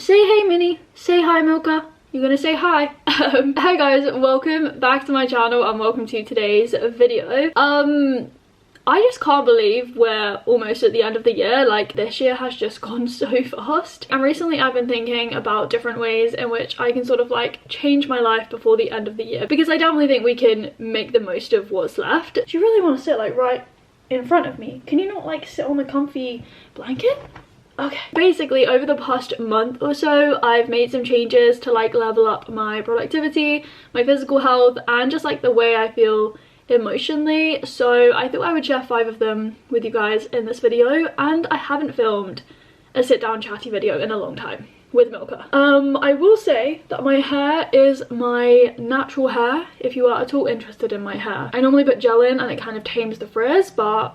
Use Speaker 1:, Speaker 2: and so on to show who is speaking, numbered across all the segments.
Speaker 1: Say hey Minnie, say hi Milka. You're gonna say hi. Hi guys, welcome back to my channel and welcome to today's video. I just can't believe we're almost at the end of the year. Like, this year has just gone so fast. And recently I've been thinking about different ways in which I can sort of like change my life before the end of the year, because I definitely think we can make the most of what's left. Do you really want to sit like right in front of me? Can you not like sit on a comfy blanket? Okay. Basically, over the past month or so, I've made some changes to like level up my productivity, my physical health, and just like the way I feel emotionally. So I thought I would share 5 of them with you guys in this video, and I haven't filmed a sit down chatty video in a long time with Milka. I will say that my hair is my natural hair, if you are at all interested in my hair. I normally put gel in and it kind of tames the frizz, but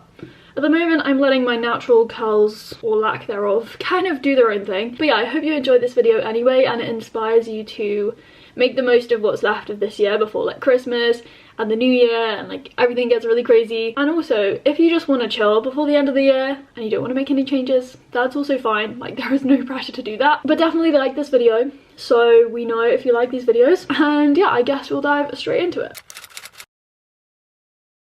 Speaker 1: at the moment I'm letting my natural curls, or lack thereof, kind of do their own thing. But yeah, I hope you enjoyed this video anyway and it inspires you to make the most of what's left of this year before like Christmas and the new year and like everything gets really crazy. And also, if you just want to chill before the end of the year and you don't want to make any changes, that's also fine. Like, there is no pressure to do that. But definitely like this video so we know if you like these videos. And yeah, I guess we'll dive straight into it.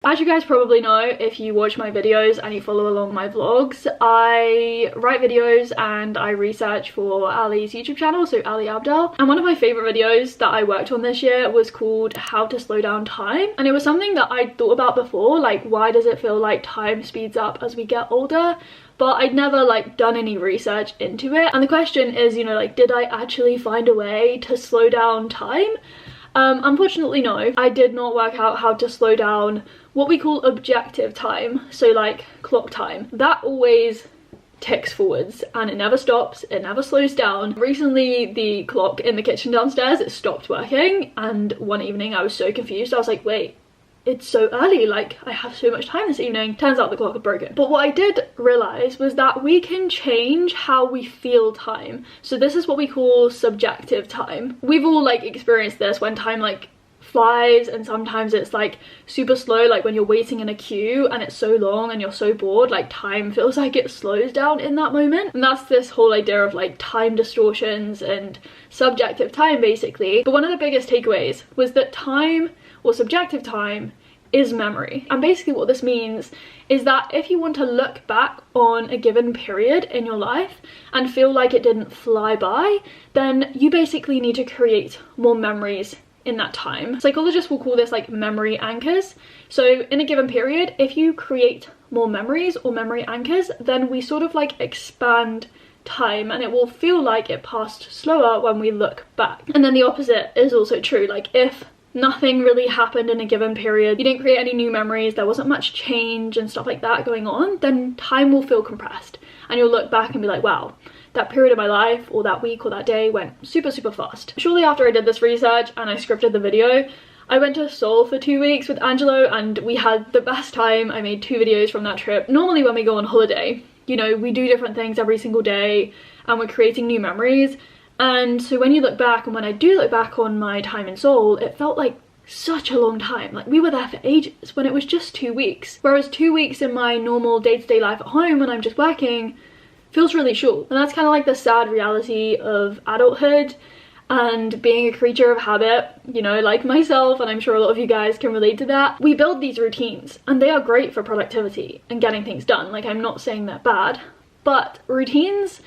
Speaker 1: As you guys probably know, if you watch my videos and you follow along my vlogs, I write videos and I research for Ali's YouTube channel, so Ali Abdel. And one of my favourite videos that I worked on this year was called How to Slow Down Time. And it was something that I'd thought about before, like why does it feel like time speeds up as we get older? But I'd never like done any research into it. And the question is, you know, like, did I actually find a way to slow down time? Unfortunately no. I did not work out how to slow down what we call objective time, so like clock time. That always ticks forwards and it never stops, it never slows down. Recently the clock in the kitchen downstairs, it stopped working, and one evening I was so confused. I was like, wait, it's so early, like I have so much time this evening. Turns out the clock had broken. But what I did realize was that we can change how we feel time. So this is what we call subjective time. We've all like experienced this when time like flies, and sometimes it's like super slow, like when you're waiting in a queue and it's so long and you're so bored, like time feels like it slows down in that moment. And that's this whole idea of like time distortions and subjective time basically. But one of the biggest takeaways was that time, or subjective time, is memory. And basically what this means is that if you want to look back on a given period in your life and feel like it didn't fly by, then you basically need to create more memories in that time. Psychologists will call this like memory anchors. So in a given period, if you create more memories or memory anchors, then we sort of like expand time and it will feel like it passed slower when we look back. And then the opposite is also true. Like, if nothing really happened in a given period, you didn't create any new memories, there wasn't much change and stuff like that going on, then time will feel compressed and you'll look back and be like, wow, that period of my life or that week or that day went super fast. Shortly after I did this research and I scripted the video, I went to Seoul for 2 weeks with Angelo and we had the best time. I made 2 videos from that trip. Normally when we go on holiday, you know, we do different things every single day and we're creating new memories. And so when you look back, and when I do look back on my time in Seoul, it felt like such a long time. Like, we were there for ages when it was just 2 weeks. Whereas 2 weeks in my normal day-to-day life at home when I'm just working feels really short. And that's kind of like the sad reality of adulthood and being a creature of habit, you know, like myself, and I'm sure a lot of you guys can relate to that. We build these routines and they are great for productivity and getting things done. Like, I'm not saying they're bad, but routines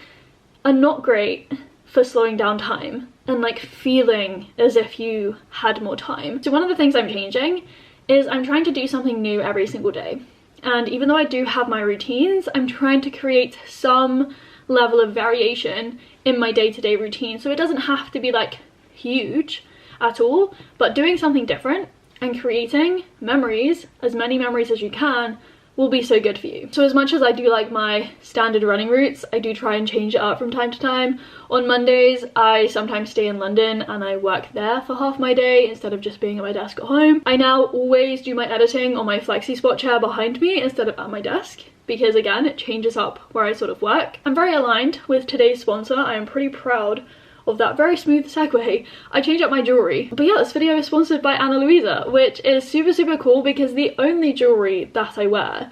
Speaker 1: are not great for slowing down time and like feeling as if you had more time. So one of the things I'm changing is I'm trying to do something new every single day. And even though I do have my routines, I'm trying to create some level of variation in my day-to-day routine. So it doesn't have to be like huge at all, but doing something different and creating memories, as many memories as you can, will be so good for you. So as much as I do like my standard running routes, I do try and change it up from time to time. On Mondays, I sometimes stay in London and I work there for half my day instead of just being at my desk at home. I now always do my editing on my flexi spot chair behind me instead of at my desk, because again, it changes up where I sort of work. I'm very aligned with today's sponsor. I am pretty proud of that very smooth segue. I changed up my jewellery. But yeah, this video is sponsored by Ana Luisa, which is super cool because the only jewellery that I wear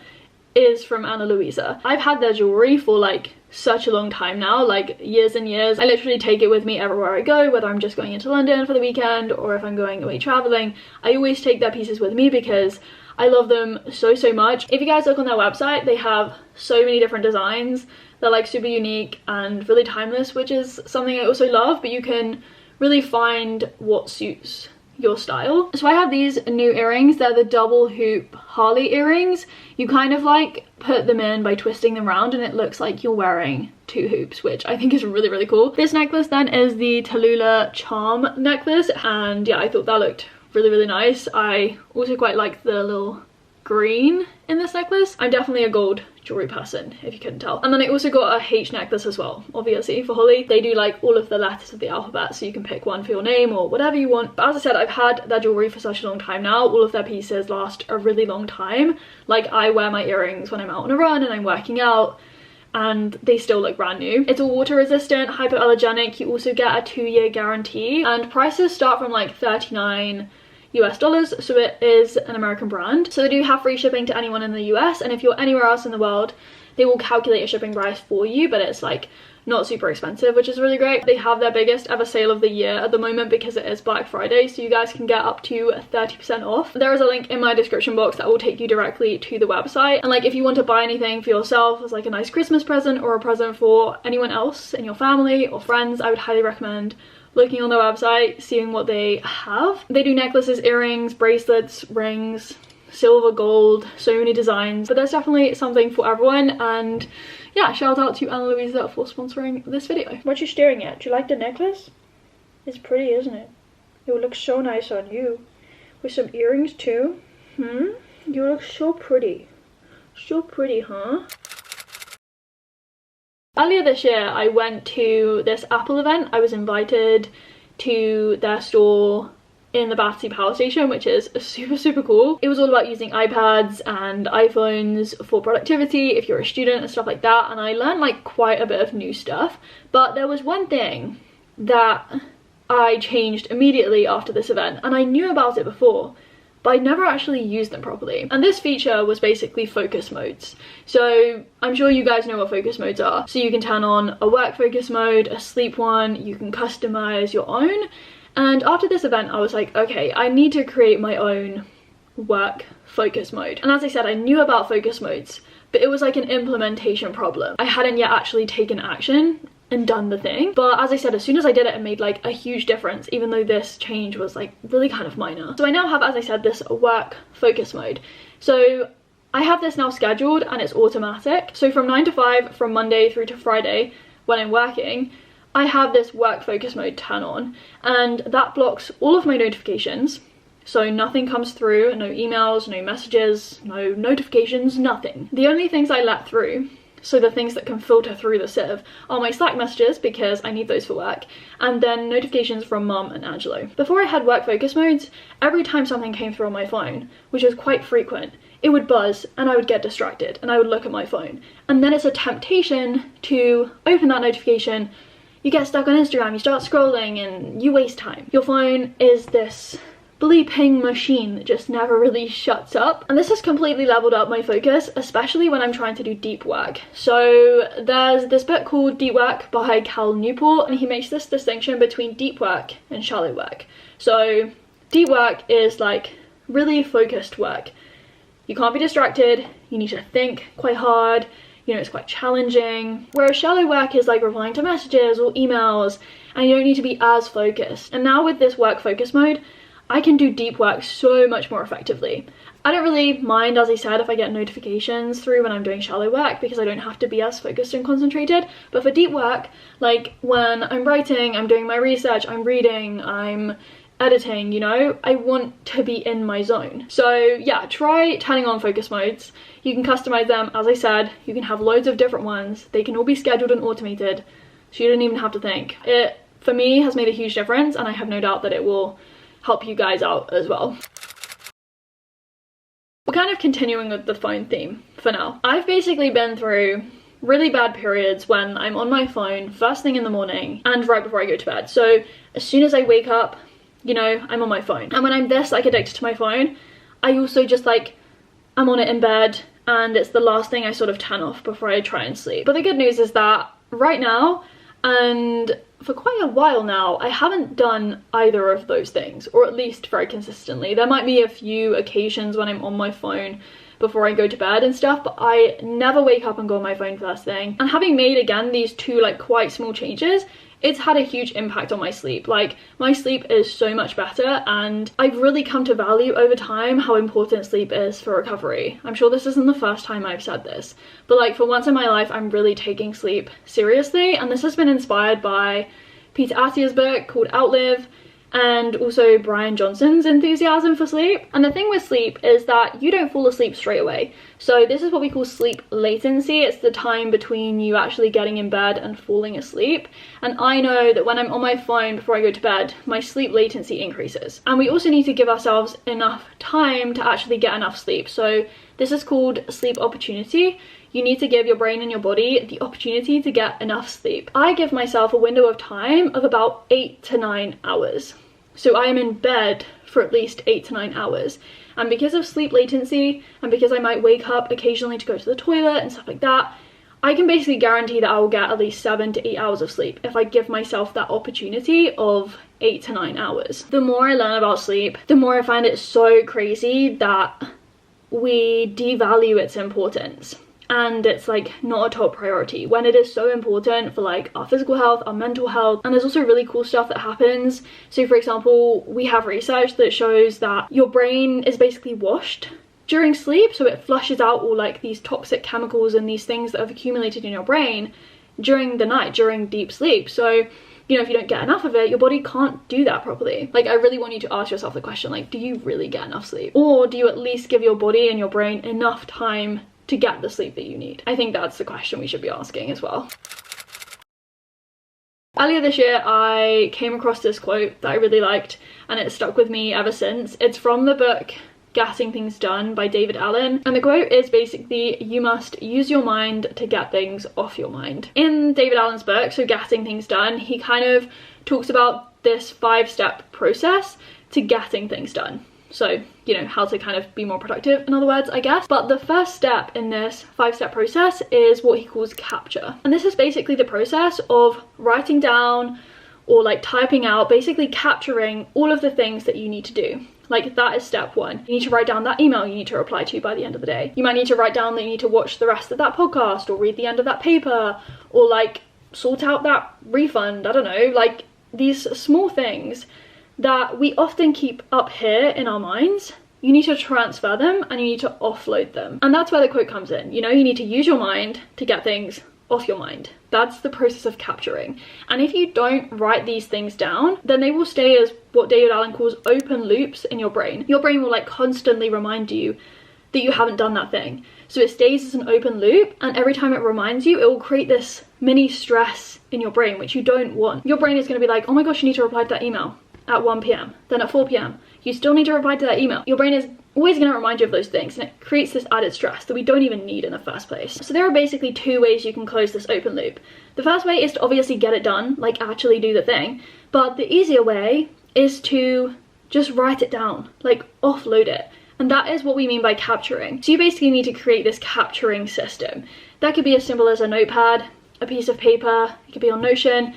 Speaker 1: is from Ana Luisa. I've had their jewellery for like such a long time now, like years and years. I literally take it with me everywhere I go, whether I'm just going into London for the weekend or if I'm going away traveling. I always take their pieces with me because I love them so much. If you guys look on their website, they have so many different designs. They're like super unique and really timeless, which is something I also love, but you can really find what suits your style. So I have these new earrings. They're the double hoop Harley earrings. You kind of like put them in by twisting them around and it looks like you're wearing 2 hoops, which I think is really cool. This necklace then is the Tallulah charm necklace, and yeah, I thought that looked really nice. I also quite like the little green in this necklace. I'm definitely a gold jewelry person, if you couldn't tell. And then I also got a H necklace as well, obviously for Holly. They do like all of the letters of the alphabet, so you can pick one for your name or whatever you want. But as I said, I've had their jewelry for such a long time now. All of their pieces last a really long time. Like, I wear my earrings when I'm out on a run and I'm working out, and they still look brand new. It's all water resistant, hypoallergenic. You also get a 2-year guarantee, and prices start from like $39 US, so it is an American brand. So they do have free shipping to anyone in the US, and if you're anywhere else in the world, they will calculate a shipping price for you, but it's like not super expensive, which is really great. They have their biggest ever sale of the year at the moment because it is Black Friday, so you guys can get up to 30% off. There is a link in my description box that will take you directly to the website, and like if you want to buy anything for yourself as like a nice Christmas present or a present for anyone else in your family or friends, I would highly recommend looking on their website, seeing what they have. They do necklaces, earrings, bracelets, rings, silver, gold, so many designs, but there's definitely something for everyone. And yeah, shout out to Anna Louisa for sponsoring this video. What you staring at? Do you like the necklace? It's pretty, isn't it? It would look so nice on you. With some earrings too. You look so pretty. So pretty, huh? Earlier this year, I went to this Apple event. I was invited to their store in the Battersea Power Station, which is super cool. It was all about using iPads and iPhones for productivity if you're a student and stuff like that, and I learned like quite a bit of new stuff. But there was one thing that I changed immediately after this event, and I knew about it before, but I never actually used them properly. And this feature was basically focus modes. So I'm sure you guys know what focus modes are. So you can turn on a work focus mode, a sleep one, you can customize your own. And after this event, I was like, okay, I need to create my own work focus mode. And as I said, I knew about focus modes, but it was like an implementation problem. I hadn't yet actually taken action and done the thing. But as I said, as soon as I did it, it made like a huge difference, even though this change was like really kind of minor. So I now have, as I said, this work focus mode. So I have this now scheduled and it's automatic. So from 9 to 5, from Monday through to Friday, when I'm working, I have this work focus mode turn on, and that blocks all of my notifications. So nothing comes through, no emails, no messages, no notifications, nothing. The only things I let through, so the things that can filter through the sieve, are my Slack messages because I need those for work, and then notifications from Mum and Angelo. Before I had work focus modes, every time something came through on my phone, which was quite frequent, it would buzz and I would get distracted and I would look at my phone. And then it's a temptation to open that notification. You get stuck on Instagram, you start scrolling and you waste time. Your phone is this bleeping machine that just never really shuts up, and this has completely leveled up my focus, especially when I'm trying to do deep work. So there's this book called Deep Work by Cal Newport, and he makes this distinction between deep work and shallow work. So deep work is like really focused work. You can't be distracted, you need to think quite hard, you know, it's quite challenging. Whereas shallow work is like replying to messages or emails, and you don't need to be as focused. And now with this work focus mode, I can do deep work so much more effectively. I don't really mind, as I said, if I get notifications through when I'm doing shallow work because I don't have to be as focused and concentrated. But for deep work, like when I'm writing, I'm doing my research, I'm reading, I'm editing, you know, I want to be in my zone. So yeah, try turning on focus modes. You can customize them, as I said, you can have loads of different ones. They can all be scheduled and automated, so you don't even have to think. It, for me, has made a huge difference, and I have no doubt that it will help you guys out as well. We're kind of continuing with the phone theme for now. I've basically been through really bad periods when I'm on my phone first thing in the morning and right before I go to bed. So as soon as I wake up, you know, I'm on my phone. And when I'm this like addicted to my phone, I also just like, I'm on it in bed and it's the last thing I sort of turn off before I try and sleep. But the good news is that right now, and for quite a while now, I haven't done either of those things, or at least very consistently. There might be a few occasions when I'm on my phone before I go to bed and stuff, but I never wake up and go on my phone first thing. And having made, again, these two like quite small changes, it's had a huge impact on my sleep. Like, my sleep is so much better, and I've really come to value over time how important sleep is for recovery. I'm sure this isn't the first time I've said this, but like, for once in my life, I'm really taking sleep seriously, and this has been inspired by Peter Attia's book called Outlive, and also Brian Johnson's enthusiasm for sleep. And the thing with sleep is that you don't fall asleep straight away. So this is what we call sleep latency. It's the time between you actually getting in bed and falling asleep. And I know that when I'm on my phone before I go to bed, my sleep latency increases. And we also need to give ourselves enough time to actually get enough sleep. So this is called sleep opportunity. You need to give your brain and your body the opportunity to get enough sleep. I give myself a window of time of about 8 to 9 hours. So I am in bed for at least 8 to 9 hours. And because of sleep latency, and because I might wake up occasionally to go to the toilet and stuff like that, I can basically guarantee that I will get at least 7 to 8 hours of sleep if I give myself that opportunity of 8 to 9 hours. The more I learn about sleep, the more I find it so crazy that we devalue its importance. And it's like not a top priority when it is so important for like our physical health, our mental health. And there's also really cool stuff that happens. So for example, we have research that shows that your brain is basically washed during sleep, so it flushes out all like these toxic chemicals and these things that have accumulated in your brain during the night, during deep sleep. So, you know, if you don't get enough of it, your body can't do that properly. Like, I really want you to ask yourself the question, like, do you really get enough sleep? Or do you at least give your body and your brain enough time to get the sleep that you need? I think that's the question we should be asking as well. Earlier this year, I came across this quote that I really liked, and it stuck with me ever since. It's from the book Getting Things Done by David Allen, and the quote is basically, you must use your mind to get things off your mind. In David Allen's book, so Getting Things Done, he kind of talks about this 5-step process to getting things done. So, you know, how to kind of be more productive, in other words, I guess. But the first step in this 5-step process is what he calls capture. And this is basically the process of writing down or like typing out, basically capturing all of the things that you need to do. Like, that is step 1. You need to write down that email you need to reply to by the end of the day. You might need to write down that you need to watch the rest of that podcast, or read the end of that paper, or like sort out that refund. I don't know, like these small things that we often keep up here in our minds. You need to transfer them and you need to offload them. And that's where the quote comes in. You know, you need to use your mind to get things off your mind. That's the process of capturing. And if you don't write these things down, then they will stay as what David Allen calls open loops in your brain. Your brain will like constantly remind you that you haven't done that thing. So it stays as an open loop, and every time it reminds you, it will create this mini stress in your brain, which you don't want. Your brain is going to be like, oh my gosh, you need to reply to that email at 1 p.m. Then at 4 p.m. you still need to reply to that email. Your brain is always going to remind you of those things, and it creates this added stress that we don't even need in the first place. So there are basically 2 ways you can close this open loop. The first way is to obviously get it done, like actually do the thing. But the easier way is to just write it down, like offload it. And that is what we mean by capturing. So you basically need to create this capturing system. That could be as simple as a notepad, a piece of paper, it could be on Notion.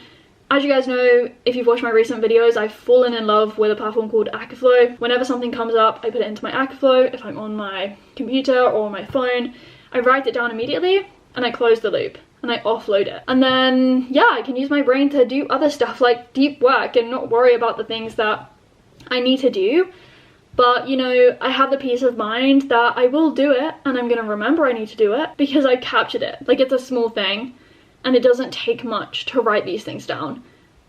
Speaker 1: As you guys know, if you've watched my recent videos, I've fallen in love with a platform called Akiflow. Whenever something comes up, I put it into my Akiflow. If I'm on my computer or my phone, I write it down immediately and I close the loop and I offload it. And then, yeah, I can use my brain to do other stuff like deep work and not worry about the things that I need to do. But, you know, I have the peace of mind that I will do it and I'm going to remember I need to do it because I've captured it. Like, it's a small thing. And it doesn't take much to write these things down.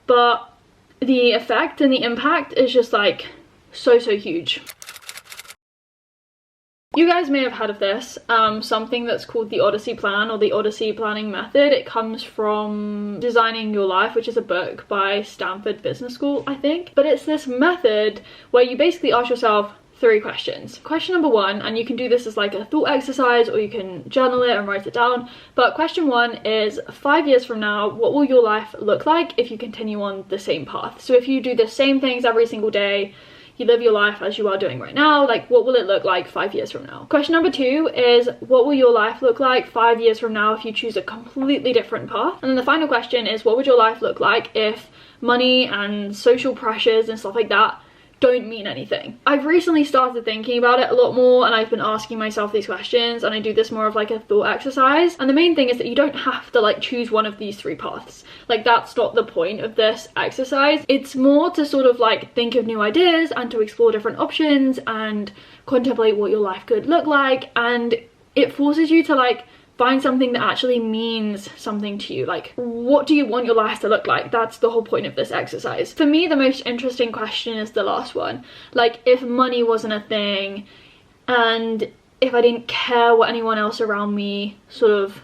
Speaker 1: But the effect and the impact is just like so huge. You guys may have heard of this, something that's called the Odyssey Plan or the Odyssey Planning Method. It comes from Designing Your Life, which is a book by Stanford Business School, I think. But it's this method where you basically ask yourself 3 questions. Question number 1, and you can do this as like a thought exercise or you can journal it and write it down. But question 1 is, 5 years from now, what will your life look like if you continue on the same path? So if you do the same things every single day, you live your life as you are doing right now, like what will it look like 5 years from now? Question number 2 is, what will your life look like 5 years from now if you choose a completely different path? And then the final question is, what would your life look like if money and social pressures and stuff like that don't mean anything? I've recently started thinking about it a lot more, and I've been asking myself these questions, and I do this more of like a thought exercise. And the main thing is that you don't have to like choose one of these 3 paths. Like, that's not the point of this exercise. It's more to sort of like think of new ideas and to explore different options and contemplate what your life could look like, and it forces you to like find something that actually means something to you. Like, what do you want your life to look like? That's the whole point of this exercise. For me, the most interesting question is the last one. Like, if money wasn't a thing, and if I didn't care what anyone else around me sort of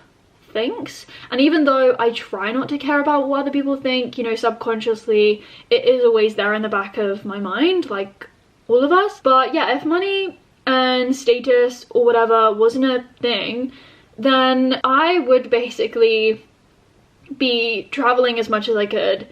Speaker 1: thinks, and even though I try not to care about what other people think, you know, subconsciously it is always there in the back of my mind, like all of us. But yeah, if money and status or whatever wasn't a thing, then I would basically be traveling as much as I could.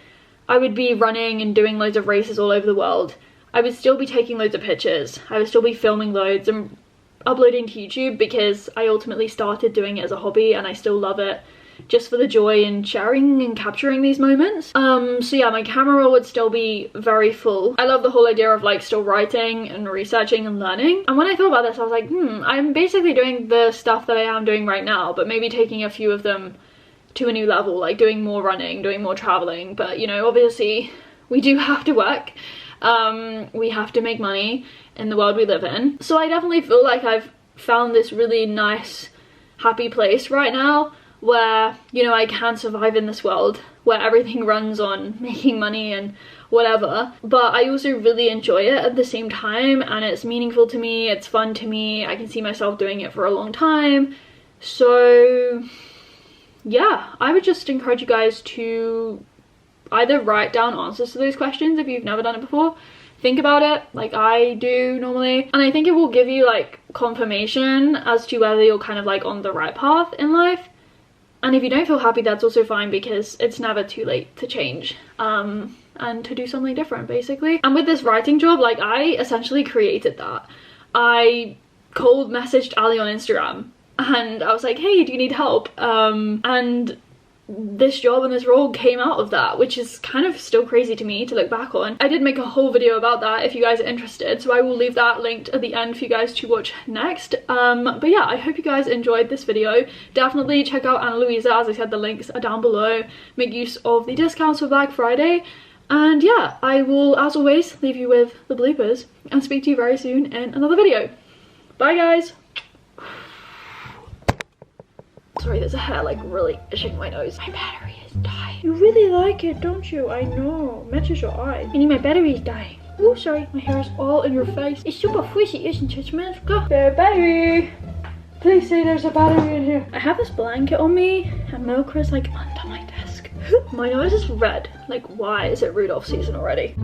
Speaker 1: I would be running and doing loads of races all over the world. I would still be taking loads of pictures. I would still be filming loads and uploading to YouTube, because I ultimately started doing it as a hobby and I still love it, just for the joy in sharing and capturing these moments. So yeah, my camera roll would still be very full. I love the whole idea of like still writing and researching and learning. And when I thought about this, I was like, I'm basically doing the stuff that I am doing right now, but maybe taking a few of them to a new level, like doing more running, doing more traveling. But you know, obviously we do have to work. We have to make money in the world we live in. So I definitely feel like I've found this really nice, happy place right now, where, you know, I can survive in this world where everything runs on making money and whatever, but I also really enjoy it at the same time, and it's meaningful to me, it's fun to me, I can see myself doing it for a long time. So yeah, I would just encourage you guys to either write down answers to those questions if you've never done it before. Think about it like I do normally, and I think it will give you like confirmation as to whether you're kind of like on the right path in life. And if you don't feel happy, that's also fine, because it's never too late to change and to do something different, basically. And with this writing job, like, I essentially created that. I cold messaged Ali on Instagram and I was like, hey, do you need help? And this job and this role came out of that, which is kind of still crazy to me to look back on. I did make a whole video about that if you guys are interested, so I will leave that linked at the end for you guys to watch next. But yeah, I hope you guys enjoyed this video. Definitely check out Anna Louisa. As I said, the links are down below. Make use of the discounts for Black Friday. And yeah, I will, as always, leave you with the bloopers and speak to you very soon in another video. Bye guys! Sorry, there's a hair like really itching my nose. My battery is dying. You really like it, don't you? I know. Matches your eye. I need my battery is dying. Oh, sorry. My hair is all in your face. It's super frizzy, isn't it, Manfrotto? Battery! Please say there's a battery in here. I have this blanket on me and Milkra's like under my desk. My nose is red. Like, why is it Rudolph season already?